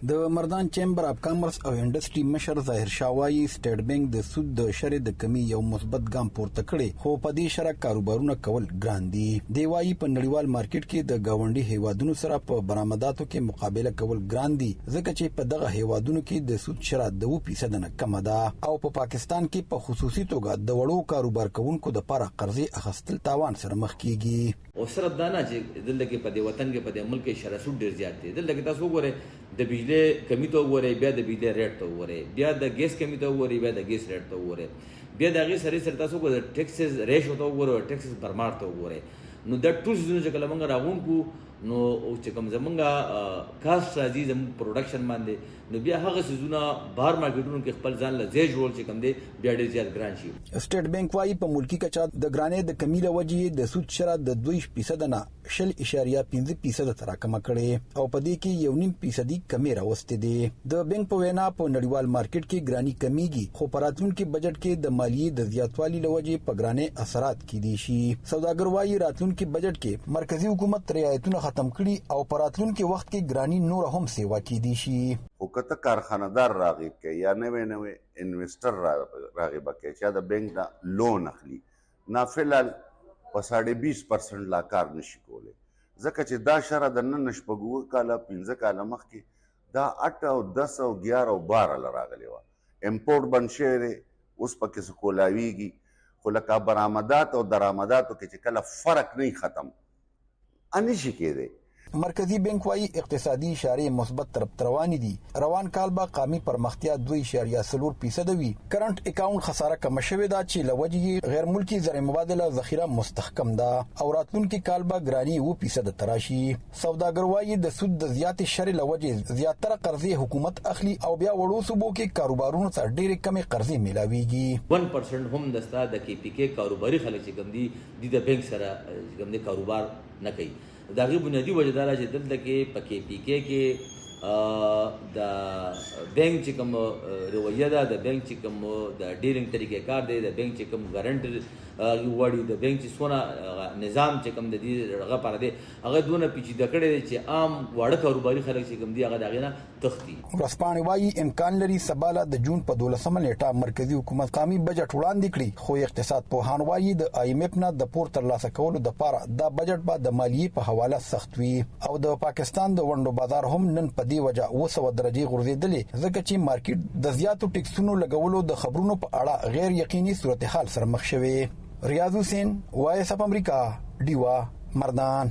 د مردان چیمبر اف کامرس او انډستری مشر ظاهر شاوایی سټیټ بانک د سود د شرې د کمی یو مثبت ګام پورته کړي خو په دې شرک کاروبارونه کول ګران دي. دی وايي په نړیوال مارکیټ کې د گاونډي هیوادونو سره په برآمداتو کې مقابله کول ګران دي ځکه چې په دغه هیوادونو کې د سود شرہ 2% نه کم ده او په پاکستان کې په خصوصي توګه د وړو کاروبار کوونکو د لپاره قرضې اخیستل تاوان سره مخ کیږي. او صرف دا نه چې دلته کې په دې وطن کې په دې ملک کې شرح سود ډیر زیات دي. دلته کې تاسو وګورئ د بجلی کمی ته وګورئ بیا د بجلی ریټ ته وګورئ بیا د ګیس کمی ته وګورئ بیا د ګیس ریټ ته وګورئ بیا د هغې سره تاسو وګورئ ټیکسز ریشو ته وګورئ ټیکسز پرمار ته وګورئ. نو دا ټول څیزونه چې کله موږ راغونکو نو چې کوم زمونږ کاسټ راځي زموږ پروډکشن باندې نو بیا هغه څیزونه بهر مارکیټونو کې خپل ځان له ځای جوړول چې کوم دی بیا ډېر زیات ګران شي. سټیټ بانک وايي په ملکی کچا د ګرانې د کمی له وجې د سود شرح د 2% نه 0.5% ته راکمه کړې او په دې کې 1.5% کمی راوستې دي. د بانک په وینا په نړیوال مارکیټ کې ګرانی کمیږي خو په راتلونکي بجټ کې د مالیې د زیاتوالي له وجې په ګرانې اثرات کېدای شي. سوداګر وايي راتلونکي بجټ کې مرکزی حکومت رعایتونه ختم کړي او په راتلونکي وخت کې ګرانی نور هم سیوا کېدای شي. او کته کارخانه‌دار راغی کې یا نوې انویسټر راغی بکې چې دا بانک دا لون اخلي نافلال په 20% لا کار نشي کولی ځکه چې دا شرح د نن شپږو کاله 15 کاله مخکې دا 8 او 10 او 11 او 12 راغلی و امپورټ بند شوی دی اوس پکې څه کولاویږي خو لکه برآمدات او درآمداتو کې چې کله فرق نه ختم انشي کېدی. مرکزی بانک وايي اقتصادي اشارې مثبت طرف روانې دي. روان کال به قامي پرمختیا 2.4% وي. کرنٹ اکاونټ خساره کم شوې ده چې لوجې غیر ملکی زر مبادله ذخیره مستحکم ده او راتلونکي کال به ګرانی 2% تراشي. سوداګر وايي د سود د زیات شرې لوجې زیاتره قرضې حکومت اخلي او بیا وړو صوبو کې کاروبارونو ته ډېرې کمې قرضې ملاويږي. 1% هم دستا د کې پی کې کاروباري خلک چې کوم دي د بانک سره کوم دي کاروبار نه کوي. دا غي بنیادی وجه دا چې دلته کې پکې پی کې د بانک چې کوم رویه ده د بانک چې کوم د ډیلینګ طریقې کار دی د بانک چې کوم ګارانټر وړي د بانک چې سونه نظام چې کوم د دې هغه پر دی هغه دونه پیچیده کړی چې عام واړه کاروباري خلک چې کوم دی هغه دغه نه تختی. ورسپانې وايي امکان لري سباله د جون په 12 نیټه مرکزی حکومت قومي بجټ وړاندې کړي خو اقتصاد پوهان وايي د IMF نه د پور ترلاسه کولو لپاره د بجټ به د مالیې په حواله سخت وي او د پاکستان د ونډو بازار هم نن په دې وجه 200 درجې غورځېدلې ځکه چې مارکیټ د زیاتو ټیکسونو لګولو د خبرونو په اړه غیر یقیني صورتحال سره مخ شوی. ریاض حسین وایس اف امریکا ډیوا مردان.